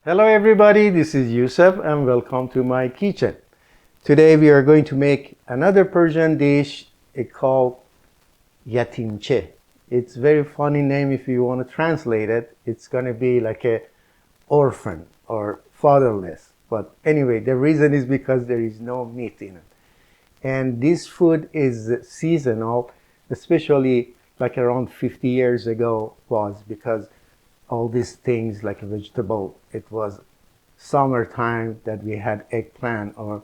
Hello everybody, this is Yousef and welcome to my kitchen. Today we are going to make another Persian dish called Yateamche. It's a very funny name if you want to translate it. It's going to be like a orphan or fatherless. But anyway, the reason is because there is no meat in it. And this food is seasonal, especially like around 50 years ago was because all these things like a vegetable, it was summertime that we had eggplant or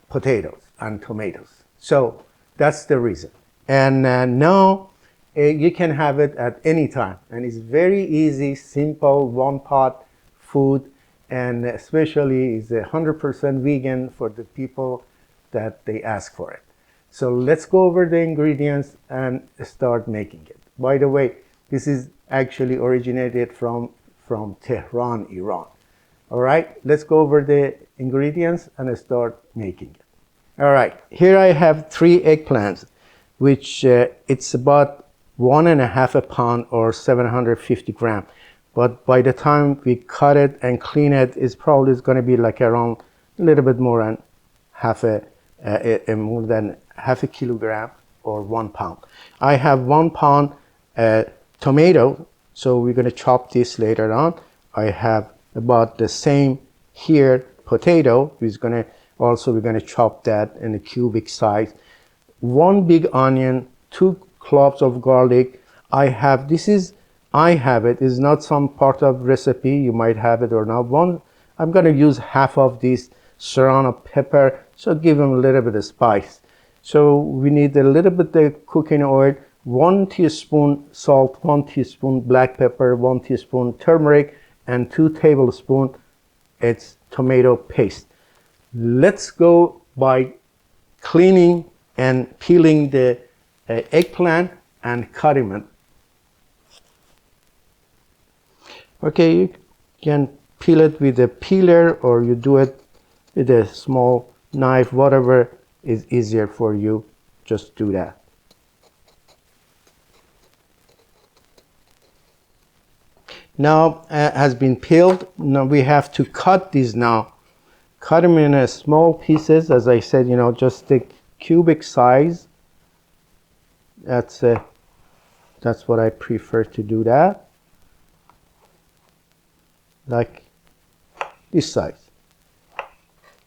potatoes and tomatoes. So that's the reason. And now you can have it at any time. And it's very easy, simple, one pot food. And especially is 100% vegan for the people that they ask for it. So let's go over the ingredients and start making it. By the way, this is actually originated from Tehran, Iran. All right, let's go over the ingredients and start making it. All right, here I have 3 eggplants, which it's about 1.5 pounds or 750 grams. But by the time we cut it and clean it, it's probably going to be like around a little bit more than more than half a kilogram or 1 pound. I have 1 pound tomato, so we're going to chop this later on. I have about the same here potato. We're going to chop that in a cubic size. 1 big onion, 2 cloves of garlic. I have it. It's not some part of recipe. You might have it or not. I'm going to use half of this serrano pepper, so give them a little bit of spice. So we need a little bit of cooking oil, 1 teaspoon salt, 1 teaspoon black pepper, 1 teaspoon turmeric, and 2 tablespoons it's tomato paste. Let's go by cleaning and peeling the eggplant and cutting it. Okay, you can peel it with a peeler or you do it with a small knife, whatever is easier for you, just do that. Now has been peeled. Now we have to cut these now. Cut them in a small pieces, as I said, just the cubic size. That's what I prefer to do that. Like this size.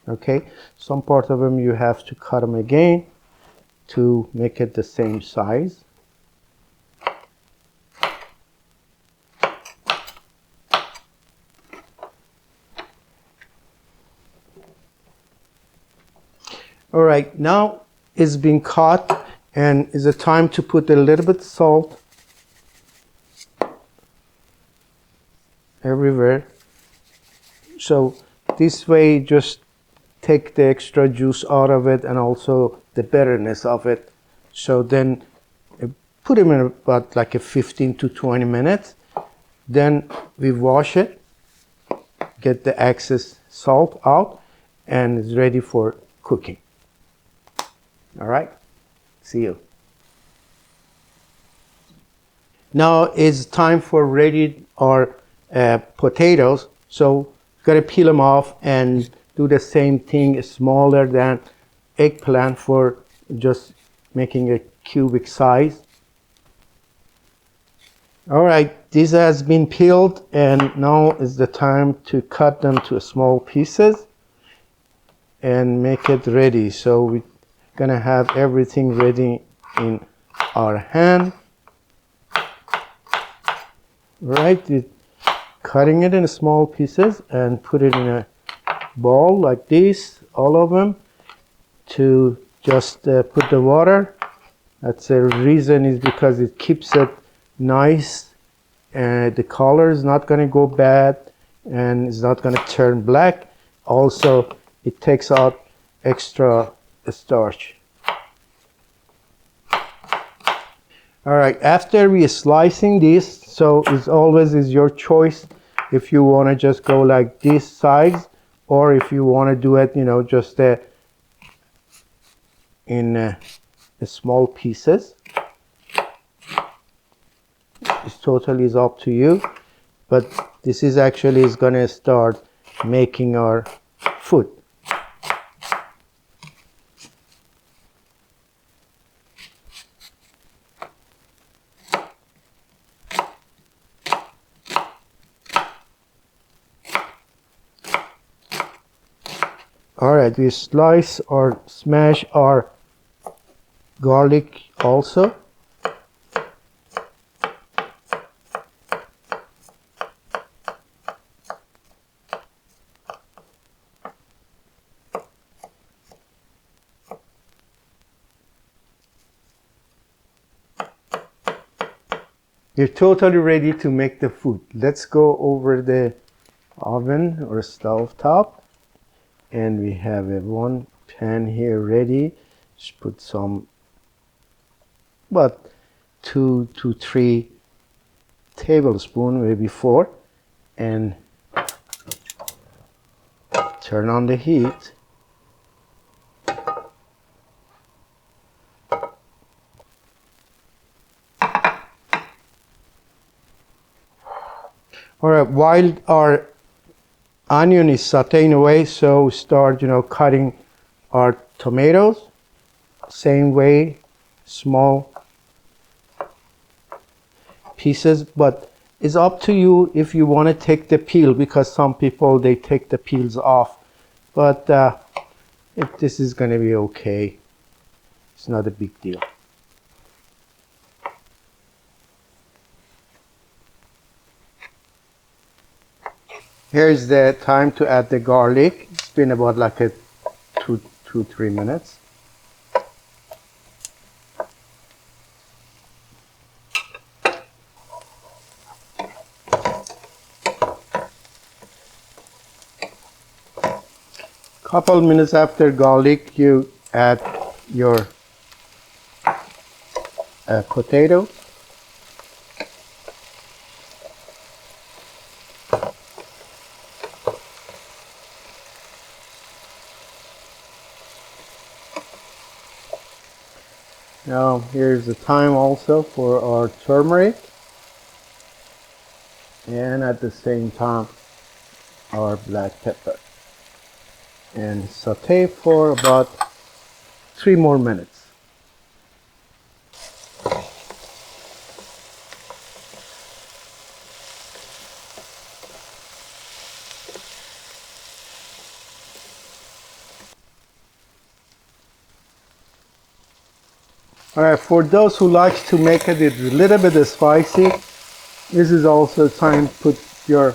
Okay, some part of them you have to cut them again to make it the same size. All right, now it's been cut and it's a time to put a little bit salt everywhere. So this way just take the extra juice out of it and also the bitterness of it. So then put them in about like a 15 to 20 minutes. Then we wash it, get the excess salt out, and it's ready for cooking. All right, see you. Now it's time for ready our potatoes. So gotta peel them off and do the same thing, smaller than eggplant for just making a cubic size. All right, this has been peeled and now is the time to cut them to small pieces and make it ready. So we're gonna have everything ready in our hand. Right, cutting it in small pieces and put it in a bowl like this, all of them, to just put the water. That's the reason is because it keeps it nice and the color is not going to go bad and it's not going to turn black. Also, it takes out extra starch. All right, after we slicing this, so it's always is your choice if you want to just go like this size, or if you want to do it, just in small pieces. It totally is up to you. But This is actually is gonna start making our food. All right, we slice or smash our garlic also. You're totally ready to make the food. Let's go over the oven or stove top. And we have a one pan here ready. Just put some, about 2 to 3 tablespoons, maybe 4, and turn on the heat. All right, while our onion is sauteing away, so start, cutting our tomatoes. Same way, small pieces, but it's up to you if you want to take the peel, because some people, they take the peels off. But this is going to be okay. It's not a big deal. Here's the time to add the garlic. It's been about like a 2-3 minutes. Couple minutes after garlic, you add your potato. Now here's the time also for our turmeric, and at the same time our black pepper, and saute for about 3 more minutes. All right, for those who like to make it a little bit spicy, this is also time to put your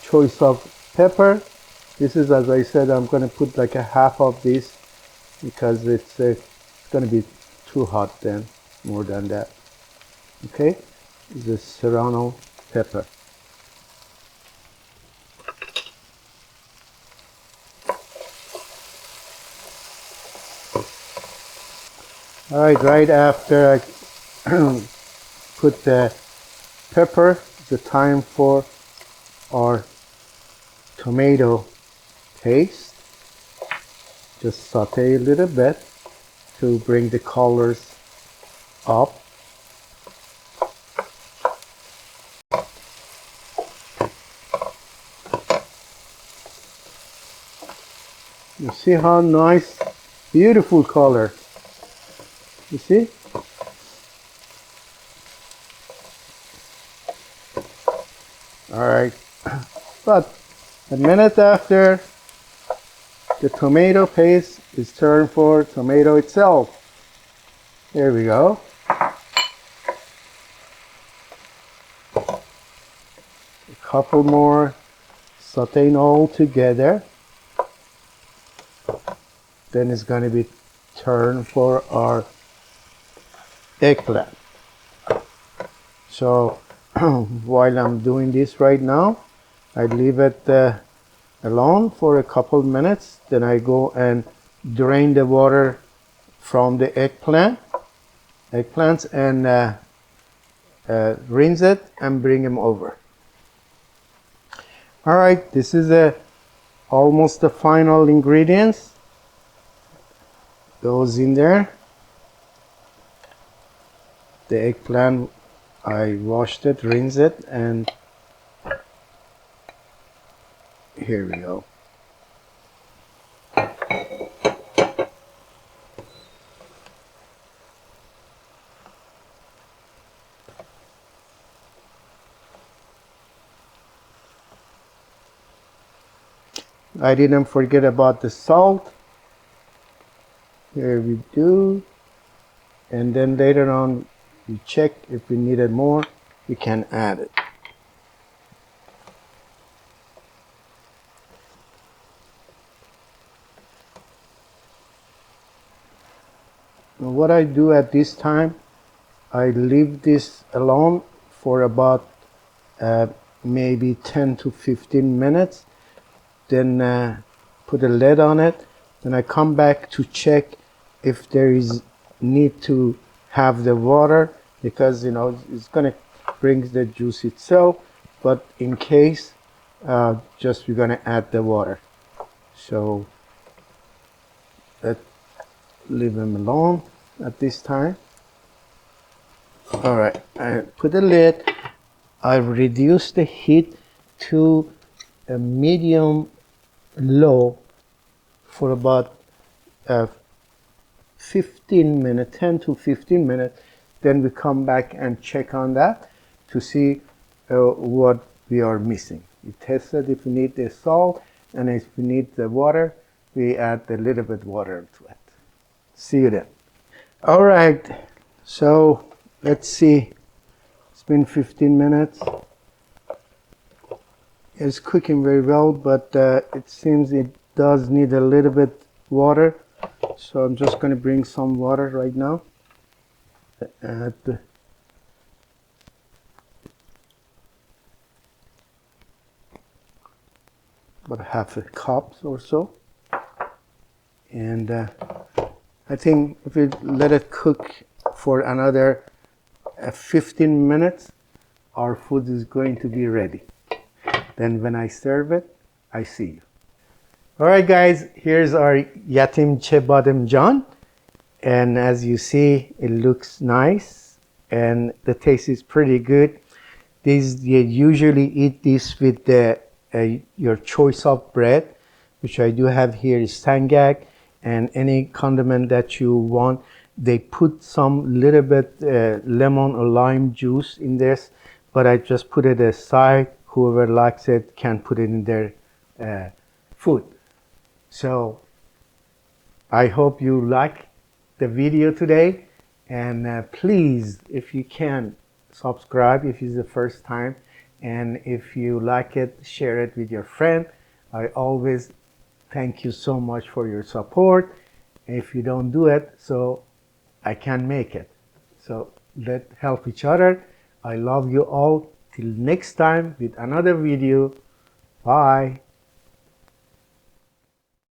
choice of pepper. This is, as I said, I'm going to put like a half of this, because it's going to be too hot then, more than that. Okay, this is serrano pepper. All right after I put the pepper, the time for our tomato paste. Just saute a little bit to bring the colors up. You see how nice, beautiful color. You see? All right, but a minute after, the tomato paste is turned for tomato itself. There we go. A couple more, sauteing all together. Then it's going to be turned for our eggplant. So while I'm doing this right now, I leave it alone for a couple minutes. Then I go and drain the water from the eggplants and rinse it and bring them over. All right, this is almost the final ingredients. Goes in there. The eggplant I washed it, rinsed it, and here we go. I didn't forget about the salt. Here we do. And then later on, we check if we needed more, we can add it. Now what I do at this time, I leave this alone for about maybe 10 to 15 minutes. Then put a lid on it. Then I come back to check if there is need to have the water, because it's gonna bring the juice itself, but in case just we're gonna add the water. So let's leave them alone at this time. All right, I put the lid. I reduce the heat to a medium low for about 15 minutes, 10 to 15 minutes. Then we come back and check on that to see what we are missing. We tested if we need the salt, and if we need the water, we add a little bit water to it. See you then. All right, so let's see. It's been 15 minutes. It's cooking very well, but it seems it does need a little bit water. So I'm just going to bring some water right now. Add about half a cup or so. And I think if we let it cook for another 15 minutes, our food is going to be ready. Then when I serve it, I see you. All right, guys, here's our Yateamche Bademjon. And as you see, it looks nice and the taste is pretty good. You usually eat this with your choice of bread, which I do have here is sangak, and any condiment that you want. They put some little bit lemon or lime juice in this, but I just put it aside. Whoever likes it can put it in their food. So I hope you like the video today, and please, if you can, subscribe if it's the first time, and if you like it, share it with your friend. I always thank you so much for your support. If you don't do it, so I can make it. So let's help each other. I love you all. Till next time with another video. Bye.